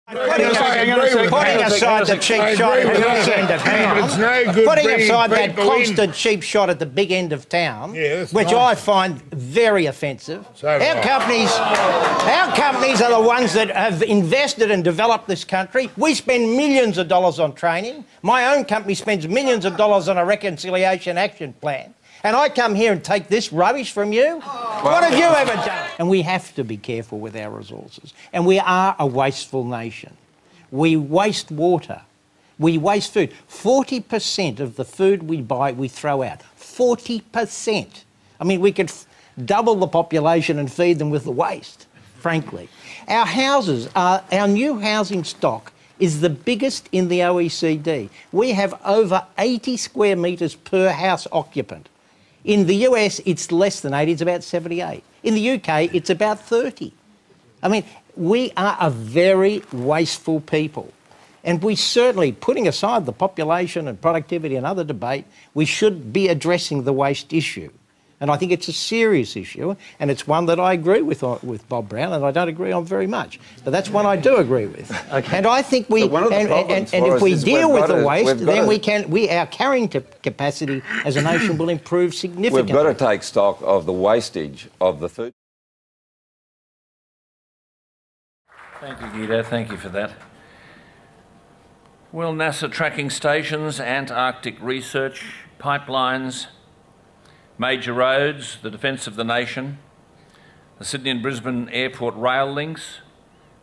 Putting aside the cheap shot at the big end of town, putting aside that constant cheap shot at the big end of town, which I find very offensive. Our companies are the ones that have invested and developed this country. We spend millions of dollars on training. My own company spends millions of dollars on a reconciliation action plan. And I come here and take this rubbish from you? What have you ever done? And we have to be careful with our resources. And we are a wasteful nation. We waste water. We waste food. 40% of the food we buy, we throw out. 40%. I mean, we could double the population and feed them with the waste, frankly. Our houses, our new housing stock is the biggest in the OECD. We have over 80 square metres per house occupant. In the US, it's less than 80, it's about 78. In the UK, it's about 30. I mean, we are a very wasteful people. And we certainly, putting aside the population and productivity and other debate, we should be addressing the waste issue. And I think it's a serious issue, and it's one that I agree with Bob Brown, and I don't agree on very much. But that's one I do agree with. Okay. And I think we, and if we deal with the waste, then our carrying capacity as a nation will improve significantly. We've got to take stock of the wastage of the food. Thank you, Guido. Thank you for that. Well, NASA tracking stations, Antarctic research, pipelines, major roads, the defence of the nation, the Sydney and Brisbane airport rail links,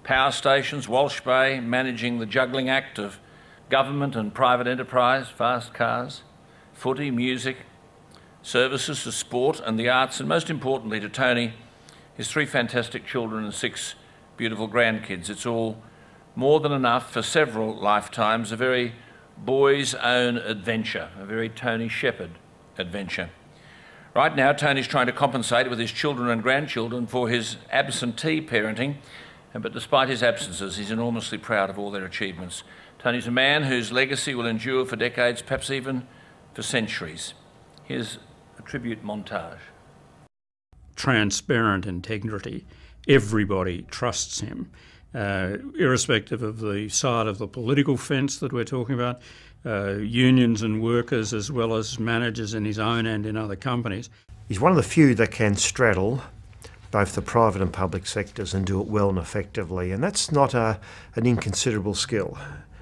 power stations, Walsh Bay, managing the juggling act of government and private enterprise, fast cars, footy, music, services to sport and the arts, and most importantly to Tony, his 3 fantastic children and 6 beautiful grandkids. It's all more than enough for several lifetimes, a very boy's own adventure, a very Tony Shepherd adventure. Right now, Tony's trying to compensate with his children and grandchildren for his absentee parenting, but despite his absences, he's enormously proud of all their achievements. Tony's a man whose legacy will endure for decades, perhaps even for centuries. Here's a tribute montage. Transparent integrity. Everybody trusts him, irrespective of the side of the political fence that we're talking about. Unions and workers as well as managers in his own and in other companies. He's one of the few that can straddle both the private and public sectors and do it well and effectively, and that's not an inconsiderable skill.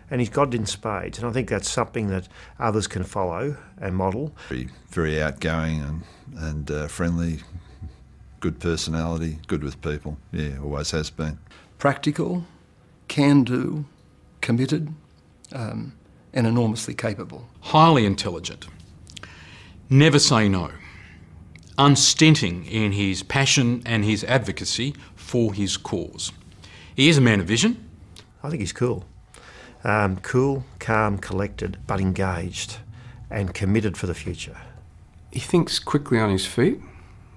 And he's got it in spades, and I think that's something that others can follow and model. Very outgoing and friendly, good personality, good with people. Yeah, always has been. Practical, can-do, committed, and enormously capable. Highly intelligent, never say no, unstinting in his passion and his advocacy for his cause. He is a man of vision. I think he's cool. Cool, calm, collected, but engaged and committed for the future. He thinks quickly on his feet.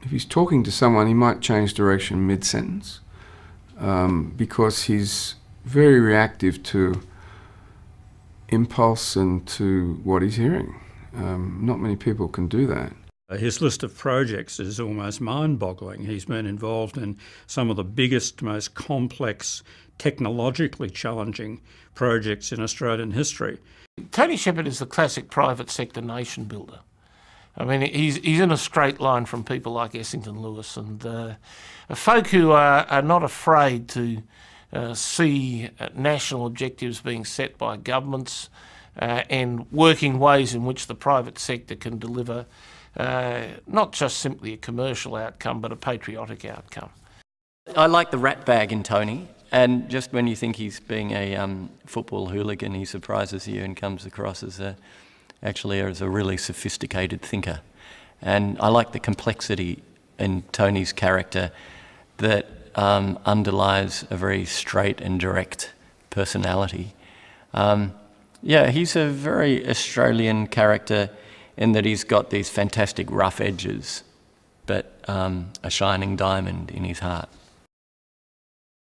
If he's talking to someone, he might change direction mid-sentence because he's very reactive to impulse and to what he's hearing. Not many people can do that. His list of projects is almost mind-boggling. He's been involved in some of the biggest, most complex, technologically challenging projects in Australian history. Tony Shepherd is the classic private sector nation builder. I mean, he's in a straight line from people like Essington Lewis and folk who are not afraid to see national objectives being set by governments and working ways in which the private sector can deliver not just simply a commercial outcome but a patriotic outcome. I like the rat bag in Tony, and just when you think he's being a football hooligan, he surprises you and comes across as actually as a really sophisticated thinker. And I like the complexity in Tony's character that underlies a very straight and direct personality. Yeah, he's a very Australian character in that he's got these fantastic rough edges, but a shining diamond in his heart.